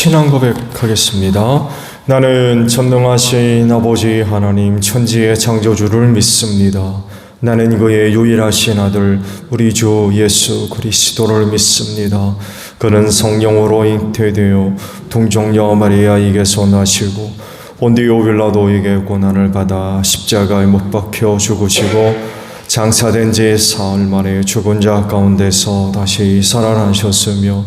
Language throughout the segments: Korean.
신앙 고백하겠습니다. 나는 전능하신 아버지 하나님 천지의 창조주를 믿습니다. 나는 그의 유일하신 아들 우리 주 예수 그리스도를 믿습니다. 그는 성령으로 잉태되어 동정녀 마리아에게서 나시고 본디오 빌라도에게 고난을 받아 십자가에 못 박혀 죽으시고 장사된 지 사흘 만에 죽은 자 가운데서 다시 살아나셨으며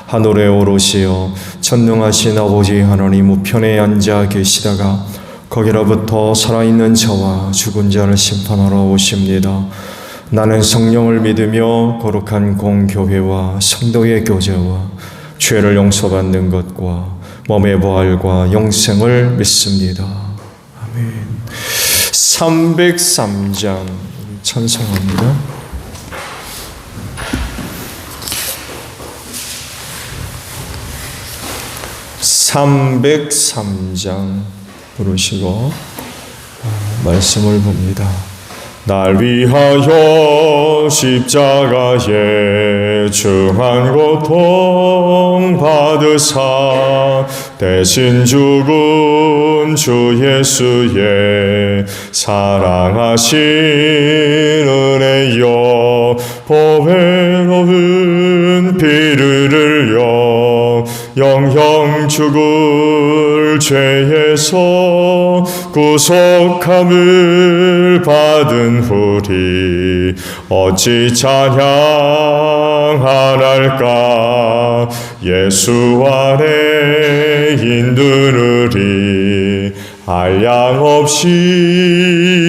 하늘에 오르시어 전능하신 아버지 하나님 우편에 앉아 계시다가 거기로부터 살아있는 자와 죽은 자를 심판하러 오십니다. 나는 성령을 믿으며 거룩한 공교회와 성도의 교제와 죄를 용서받는 것과 몸의 부활과 영생을 믿습니다. 아멘. 303장 찬송합니다. 303장 부르시고 말씀을 봅니다. 날 위하여 십자가에 중한 고통 받으사 대신 죽은 주 예수의 사랑하신 은혜여 보배로운 피를 흘려 영영 죽을 죄에서 구속함을 받은 우리 어찌 찬양하랄까. 예수 안에 인들으리 한량없이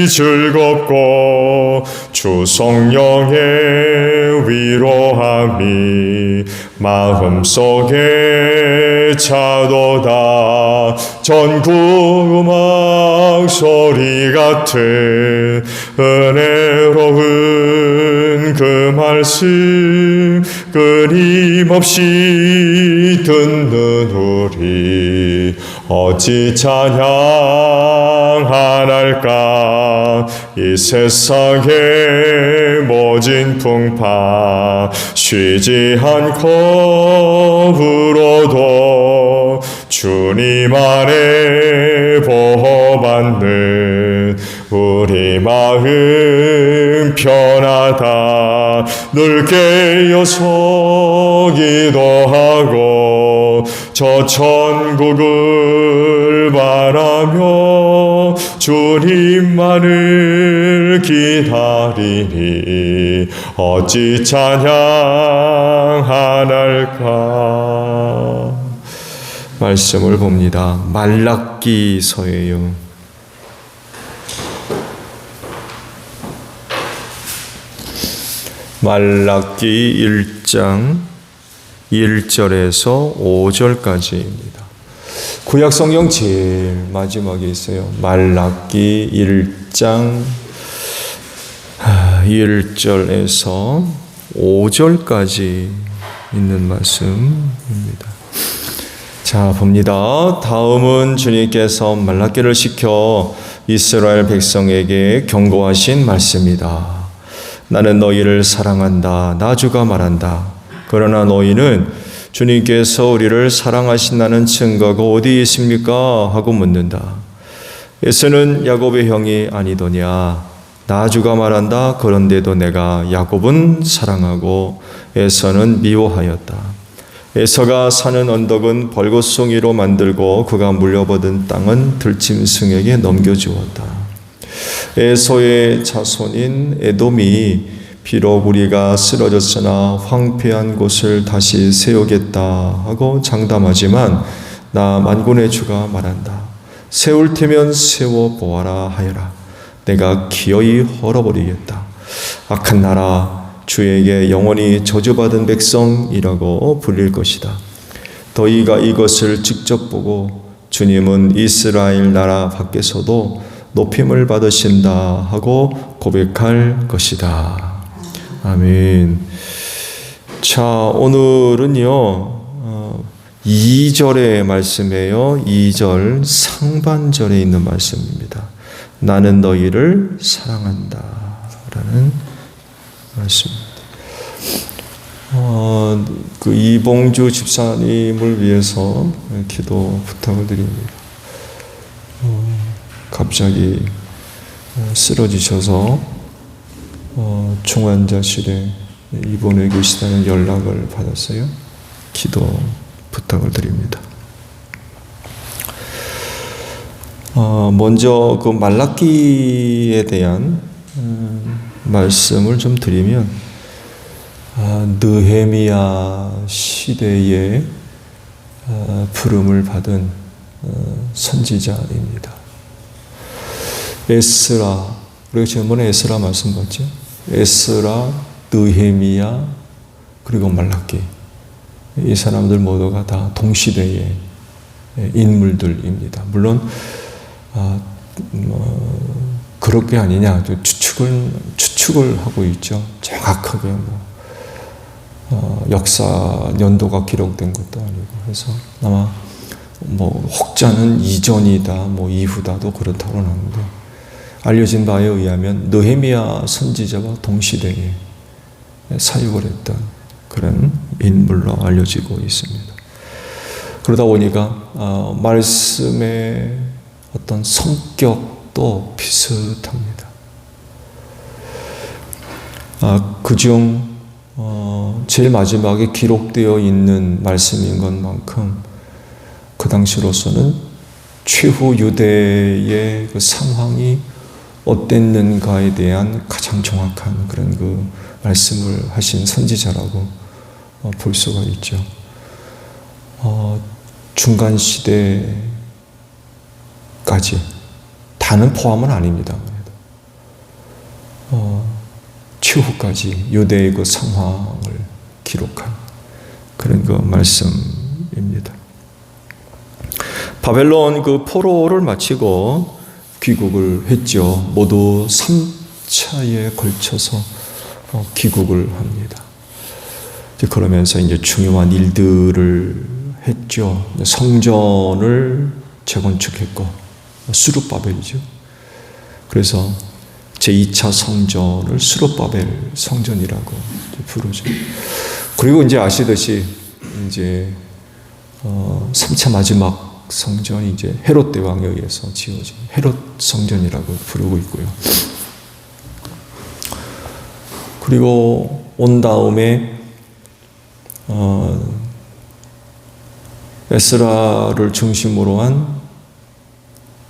즐겁고 주 성령의 위로함이 마음속에 차도다. 전국 음악 소리 같은 은혜로운 그 말씀 끊임없이 듣는 우리 어찌 찬양하랄까. 이 세상의 모진 풍파 쉬지 않고 울어도 주님 안에 보호받는 우리 마음 편하다. 늘 깨어서 기도하고 저 천국을 바라며 주님만을 기다리니 어찌 찬양하랄까. 말씀을 봅니다. 말라기서예요. 말라기 1장 1절에서 5절까지입니다. 구약 성경 제일 마지막에 있어요. 말라기 1장 1절에서 5절까지 있는 말씀입니다. 자, 봅니다. 다음은 주님께서 말라기를 시켜 이스라엘 백성에게 경고하신 말씀이다. 나는 너희를 사랑한다. 나 주가 말한다. 그러나 너희는 주님께서 우리를 사랑하신다는 증거가 어디 있습니까? 하고 묻는다. 에서는 야곱의 형이 아니더냐? 나 주가 말한다. 그런데도 내가 야곱은 사랑하고 에서는 미워하였다. 에서가 사는 언덕은 벌겋송이로 만들고 그가 물려받은 땅은 들짐승에게 넘겨주었다. 에서의 자손인 에돔이 비록 우리가 쓰러졌으나 황폐한 곳을 다시 세우겠다 하고 장담하지만 나 만군의 주가 말한다. 세울 테면 세워보아라 하여라. 내가 기어이 헐어버리겠다. 악한 나라 주에게 영원히 저주받은 백성이라고 불릴 것이다. 너희가 이것을 직접 보고 주님은 이스라엘 나라 밖에서도 높임을 받으신다 하고 고백할 것이다. 아멘. 자, 오늘은요 2절의 말씀이에요. 2절 상반절에 있는 말씀입니다. 나는 너희를 사랑한다 라는 말씀입니다. 그 이봉주 집사님을 위해서 기도 부탁을 드립니다. 갑자기 쓰러지셔서 중환자실에 입원해 계시다는 연락을 받았어요. 기도 부탁을 드립니다. 먼저 그 말라기에 대한 말씀을 좀 드리면, 느헤미야 시대에 부름을 받은 선지자입니다. 에스라, 우리가 지난번에 에스라 말씀 봤죠? 에스라, 느헤미야, 그리고 말라기. 이 사람들 모두가 다 동시대의 인물들입니다. 물론 그럴 게 아니냐 추측을 하고 있죠. 정확하게 역사 연도가 기록된 것도 아니고 해서 아마 혹자는 이전이다, 이후다도 그렇다고 하는데, 알려진 바에 의하면 느헤미야 선지자와 동시대에 사역을 했던 그런 인물로 알려지고 있습니다. 그러다 보니까 말씀의 어떤 성격도 비슷합니다. 그중 제일 마지막에 기록되어 있는 말씀인 것만큼 그 당시로서는 최후 유대의 그 상황이 어땠는가에 대한 가장 정확한 그런 그 말씀을 하신 선지자라고 볼 수가 있죠. 중간 시대까지, 다는 포함은 아닙니다. 최후까지 유대의 그 상황을 기록한 그런 그 말씀입니다. 바벨론 그 포로를 마치고 귀국을 했죠. 모두 3차에 걸쳐서 귀국을 합니다. 그러면서 이제 중요한 일들을 했죠. 성전을 재건축했고, 스룹바벨이죠. 그래서 제2차 성전을 스룹바벨 성전이라고 부르죠. 그리고 이제 아시듯이 이제 3차 마지막 성전이 이제 헤롯 대왕에 의해서 지어진 헤롯 성전이라고 부르고 있고요. 그리고 온 다음에 에스라를 중심으로 한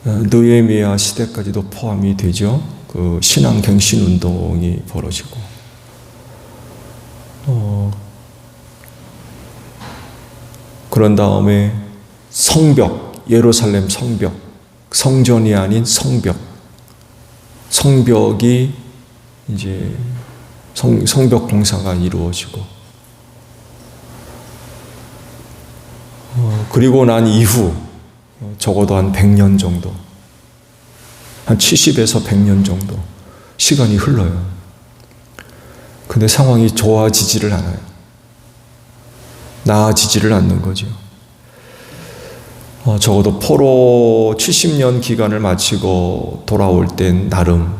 느헤미야 시대까지도 포함이 되죠. 그 신앙 갱신 운동이 벌어지고, 그런 다음에 성벽, 예루살렘 성벽, 성전이 아닌 성벽이 이제 성벽 공사가 이루어지고, 그리고 난 이후 적어도 한 100년 정도, 한 70에서 100년 정도 시간이 흘러요. 근데 상황이 좋아지지를 않아요. 나아지지를 않는 거죠. 적어도 포로 70년 기간을 마치고 돌아올 땐 나름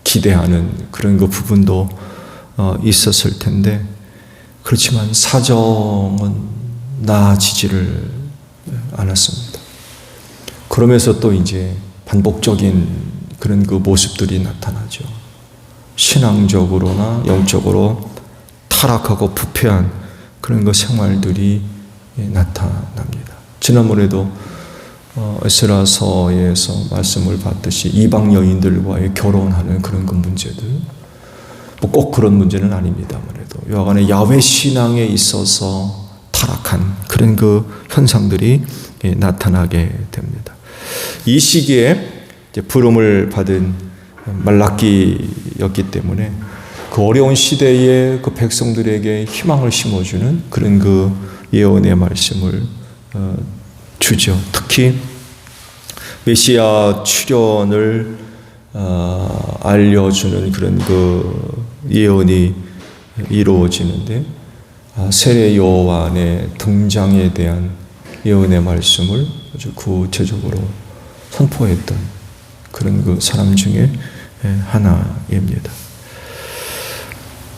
기대하는 그런 그 부분도 있었을 텐데, 그렇지만 사정은 나아지지를 않았습니다. 그러면서 또 이제 반복적인 그런 그 모습들이 나타나죠. 신앙적으로나 영적으로 타락하고 부패한 그런 그 생활들이 나타납니다. 지난번에도 에스라서에서 말씀을 봤듯이 이방 여인들과의 결혼하는 그런 그 문제들, 꼭 그런 문제는 아닙니다만에도 여하간에 야훼 신앙에 있어서 타락한 그런 그 현상들이 나타나게 됩니다. 이 시기에 이제 부름을 받은 말라기였기 때문에 그 어려운 시대에 그 백성들에게 희망을 심어주는 그런 그 예언의 말씀을 주죠. 특히 메시아 출현을 알려주는 그런 그 예언이 이루어지는데, 세례 요한의 등장에 대한 예언의 말씀을 아주 구체적으로 선포했던 그런 그 사람 중에 하나입니다.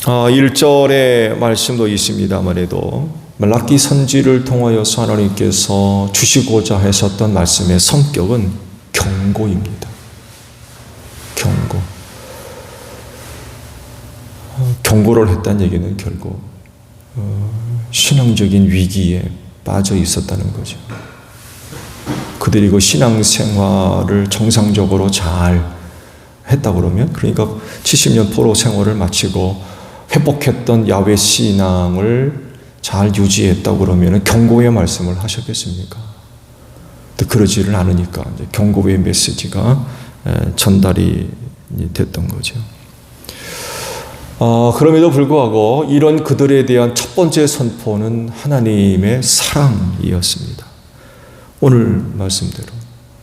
1절의 말씀도 있습니다만에도 말라기 선지를 통하여서 하나님께서 주시고자 하셨던 말씀의 성격은 경고입니다. 경고. 경고를 했다는 얘기는 결국 신앙적인 위기에 빠져 있었다는 거죠. 그들이 그 신앙생활을 정상적으로 잘 했다 그러면, 그러니까 70년 포로 생활을 마치고 회복했던 야훼 신앙을 잘 유지했다 그러면 경고의 말씀을 하셨겠습니까? 근데 그러지를 않으니까 이제 경고의 메시지가 전달이 됐던 거죠. 그럼에도 불구하고 이런 그들에 대한 첫 번째 선포는 하나님의 사랑이었습니다. 오늘 말씀대로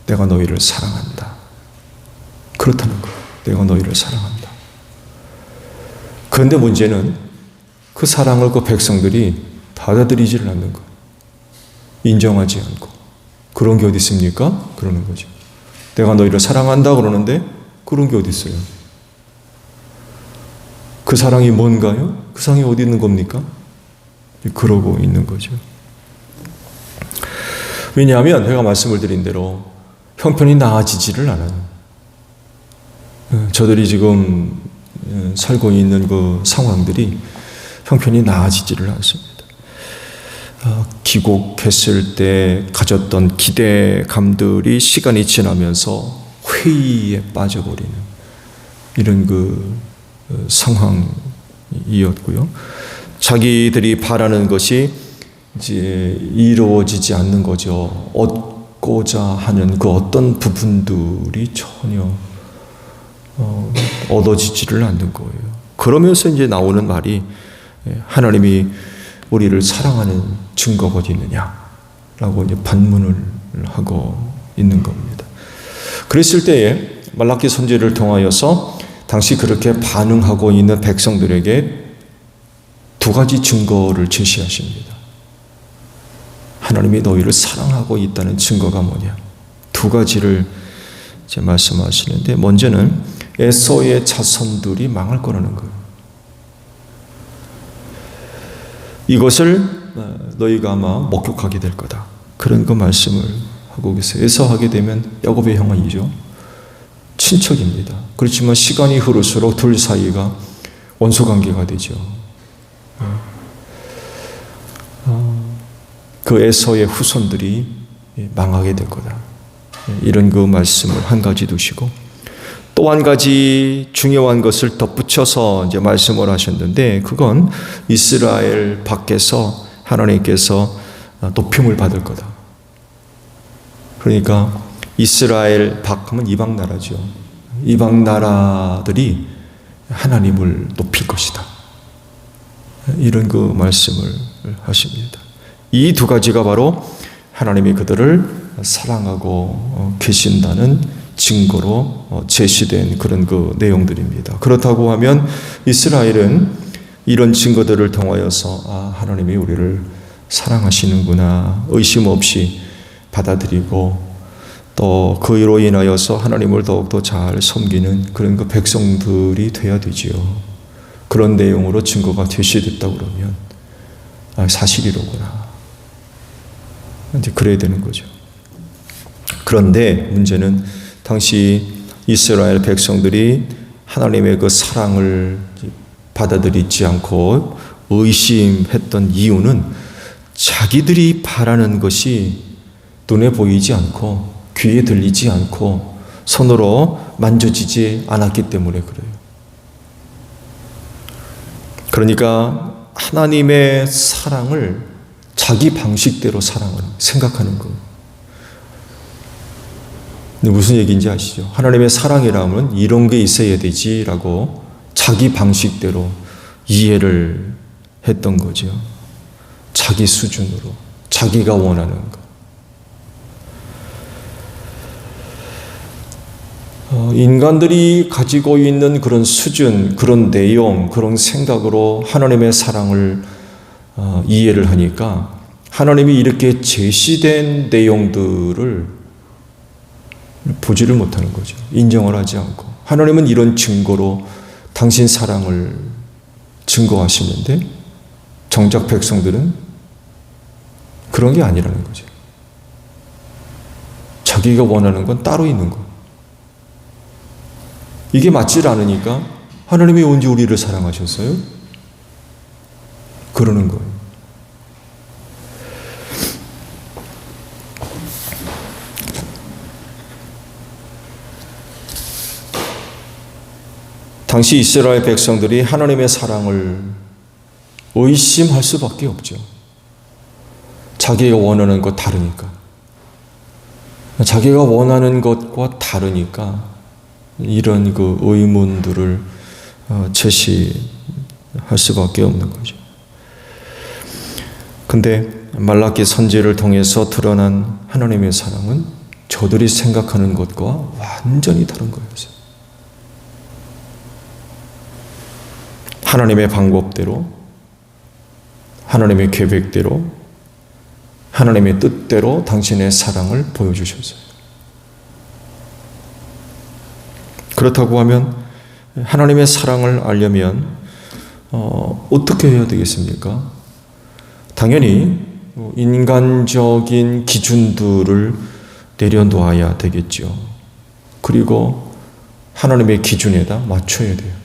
내가 너희를 사랑한다. 그렇다는 거예요. 내가 너희를 사랑한다. 그런데 문제는 그 사랑을 그 백성들이 받아들이지를 않는 거예요. 인정하지 않고. 그런 게 어디 있습니까? 그러는 거죠. 내가 너희를 사랑한다 그러는데 그런 게 어디 있어요? 그 사랑이 뭔가요? 그 사랑이 어디 있는 겁니까? 그러고 있는 거죠. 왜냐하면 제가 말씀을 드린 대로 형편이 나아지지를 않아요. 저들이 지금 살고 있는 그 상황들이 형편이 나아지지를 않습니다. 귀국했을 때 가졌던 기대감들이 시간이 지나면서 회의에 빠져버리는 이런 그 상황이었고요. 자기들이 바라는 것이 이제 이루어지지 않는 거죠. 얻고자 하는 그 어떤 부분들이 전혀 얻어지지를 않는 거예요. 그러면서 이제 나오는 말이 하나님이 우리를 사랑하는 증거가 어디 있느냐라고 이제 반문을 하고 있는 겁니다. 그랬을 때에 말라기 선지를 통하여서 당시 그렇게 반응하고 있는 백성들에게 두 가지 증거를 제시하십니다. 하나님이 너희를 사랑하고 있다는 증거가 뭐냐? 두 가지를 이제 말씀하시는데, 먼저는 에서의 자손들이 망할 거라는 거예요. 이것을 너희가 아마 목격하게 될 거다. 그런 그 말씀을 하고 계세요. 에서 하게 되면 야곱의 형아이죠. 친척입니다. 그렇지만 시간이 흐를수록 둘 사이가 원수관계가 되죠. 그 에서의 후손들이 망하게 될 거다. 이런 그 말씀을 한 가지 두시고, 또 한 가지 중요한 것을 덧붙여서 이제 말씀을 하셨는데, 그건 이스라엘 밖에서 하나님께서 높임을 받을 거다. 그러니까 이스라엘 밖하면 이방 나라죠. 이방 나라들이 하나님을 높일 것이다. 이런 그 말씀을 하십니다. 이 두 가지가 바로 하나님이 그들을 사랑하고 계신다는 증거로 제시된 그런 그 내용들입니다. 그렇다고 하면 이스라엘은 이런 증거들을 통하여서 하나님이 우리를 사랑하시는구나 의심 없이 받아들이고, 또 그로 인하여서 하나님을 더욱더 잘 섬기는 그런 그 백성들이 되어야 되지요. 그런 내용으로 증거가 제시됐다 그러면 사실이로구나. 이제 그래야 되는 거죠. 그런데 문제는 당시 이스라엘 백성들이 하나님의 그 사랑을 받아들이지 않고 의심했던 이유는 자기들이 바라는 것이 눈에 보이지 않고 귀에 들리지 않고 손으로 만져지지 않았기 때문에 그래요. 그러니까 하나님의 사랑을 자기 방식대로 생각하는 거. 근데 무슨 얘기인지 아시죠? 하나님의 사랑이라면 이런 게 있어야 되지라고 자기 방식대로 이해를 했던 거죠. 자기 수준으로, 자기가 원하는 거. 인간들이 가지고 있는 그런 수준, 그런 내용, 그런 생각으로 하나님의 사랑을 이해를 하니까 하나님이 이렇게 제시된 내용들을 보지를 못하는 거죠. 인정을 하지 않고. 하나님은 이런 증거로 당신 사랑을 증거하시는데 정작 백성들은 그런 게 아니라는 거죠. 자기가 원하는 건 따로 있는 거. 이게 맞질 않으니까 하나님이 언제 우리를 사랑하셨어요? 그러는 거예요. 당시 이스라엘 백성들이 하나님의 사랑을 의심할 수밖에 없죠. 자기가 원하는 것 다르니까. 자기가 원하는 것과 다르니까 이런 그 의문들을 제시할 수밖에 없는 거죠. 근데 말라기 선지를 통해서 드러난 하나님의 사랑은 저들이 생각하는 것과 완전히 다른 거였어요. 하나님의 방법대로, 하나님의 계획대로, 하나님의 뜻대로 당신의 사랑을 보여주셨어요. 그렇다고 하면 하나님의 사랑을 알려면 어떻게 해야 되겠습니까? 당연히 인간적인 기준들을 내려놓아야 되겠죠. 그리고 하나님의 기준에다 맞춰야 돼요.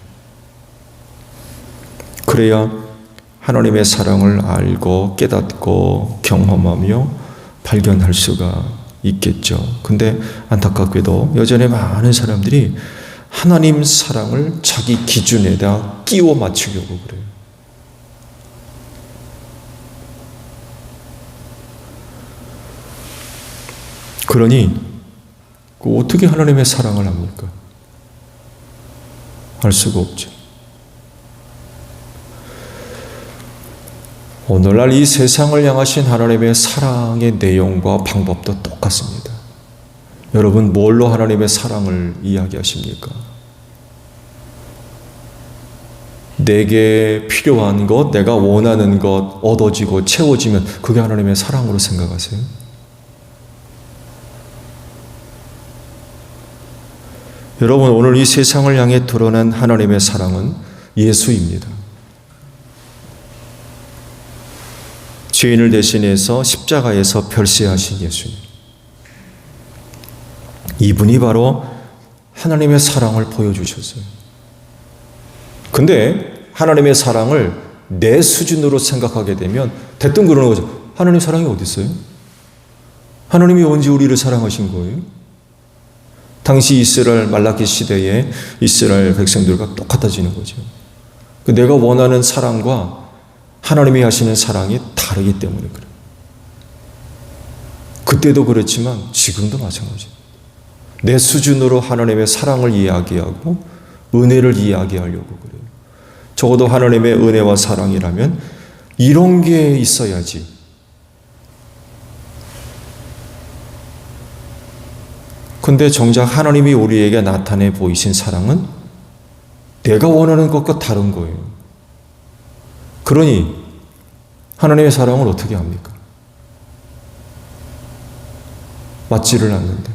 그래야 하나님의 사랑을 알고 깨닫고 경험하며 발견할 수가 있겠죠. 근데 안타깝게도 여전히 많은 사람들이 하나님 사랑을 자기 기준에다 끼워 맞추려고 그래요. 그러니 어떻게 하나님의 사랑을 합니까? 알 수가 없죠. 오늘날 이 세상을 향하신 하나님의 사랑의 내용과 방법도 똑같습니다. 여러분, 뭘로 하나님의 사랑을 이야기하십니까? 내게 필요한 것, 내가 원하는 것 얻어지고 채워지면 그게 하나님의 사랑으로 생각하세요? 여러분, 오늘 이 세상을 향해 드러난 하나님의 사랑은 예수입니다. 죄인을 대신해서 십자가에서 별세하신 예수님. 이분이 바로 하나님의 사랑을 보여주셨어요. 근데 하나님의 사랑을 내 수준으로 생각하게 되면 대뜸 그러는 거죠. 하나님 사랑이 어디 있어요? 하나님이 언제 우리를 사랑하신 거예요? 당시 이스라엘 말라기 시대에 이스라엘 백성들과 똑같아지는 거죠. 내가 원하는 사랑과 하나님이 하시는 사랑이 다르기 때문에 그래요. 그때도 그렇지만 지금도 마찬가지예요. 내 수준으로 하나님의 사랑을 이야기하고 은혜를 이야기하려고 그래요. 적어도 하나님의 은혜와 사랑이라면 이런 게 있어야지. 근데 정작 하나님이 우리에게 나타내 보이신 사랑은 내가 원하는 것과 다른 거예요. 그러니 하나님의 사랑을 어떻게 합니까? 맞지를 않는데.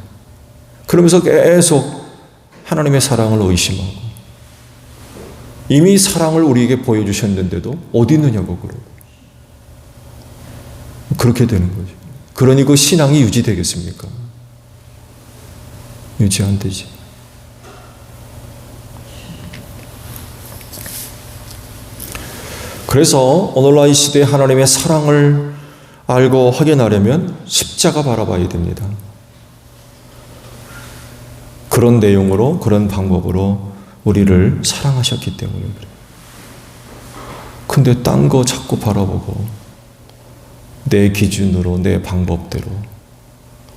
그러면서 계속 하나님의 사랑을 의심하고 이미 사랑을 우리에게 보여주셨는데도 어디 있느냐고 그러고 그렇게 되는 거죠. 그러니 그 신앙이 유지되겠습니까? 유지 안 되지. 그래서 오늘날 이 시대에 하나님의 사랑을 알고 확인하려면 십자가 바라봐야 됩니다. 그런 내용으로, 그런 방법으로 우리를 사랑하셨기 때문에 그래요. 근데 딴 거 자꾸 바라보고 내 기준으로, 내 방법대로,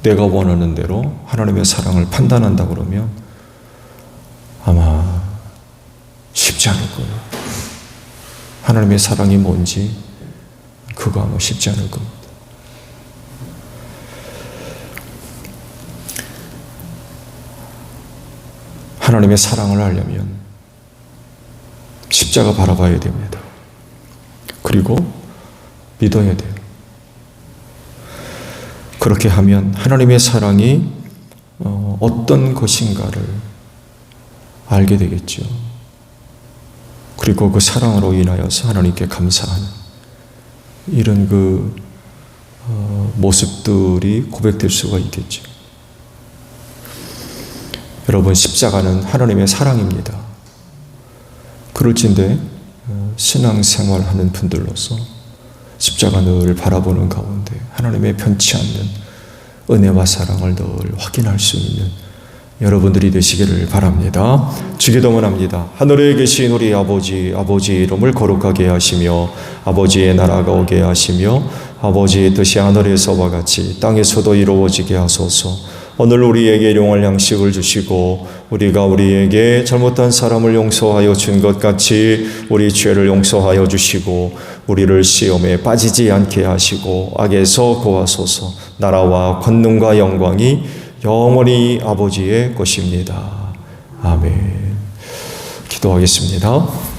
내가 원하는 대로 하나님의 사랑을 판단한다 그러면 아마 쉽지 않을 거예요. 하나님의 사랑이 뭔지 그거 아마 쉽지 않을 겁니다. 하나님의 사랑을 알려면 십자가 바라봐야 됩니다. 그리고 믿어야 돼요. 그렇게 하면 하나님의 사랑이 어떤 것인가를 알게 되겠죠. 그리고 그 사랑으로 인하여서 하나님께 감사하는 이런 모습들이 고백될 수가 있겠죠. 여러분, 십자가는 하나님의 사랑입니다. 그럴진데 신앙생활하는 분들로서 십자가를 바라보는 가운데 하나님의 편치 않는 은혜와 사랑을 늘 확인할 수 있는 여러분들이 되시기를 바랍니다. 주기도문합니다. 하늘에 계신 우리 아버지, 아버지의 이름을 거룩하게 하시며 아버지의 나라가 오게 하시며 아버지의 뜻이 하늘에서와 같이 땅에서도 이루어지게 하소서. 오늘 우리에게 일용할 양식을 주시고 우리가 우리에게 잘못한 사람을 용서하여 준 것 같이 우리 죄를 용서하여 주시고 우리를 시험에 빠지지 않게 하시고 악에서 구하소서. 나라와 권능과 영광이 영원히 아버지의 것입니다. 아멘. 기도하겠습니다.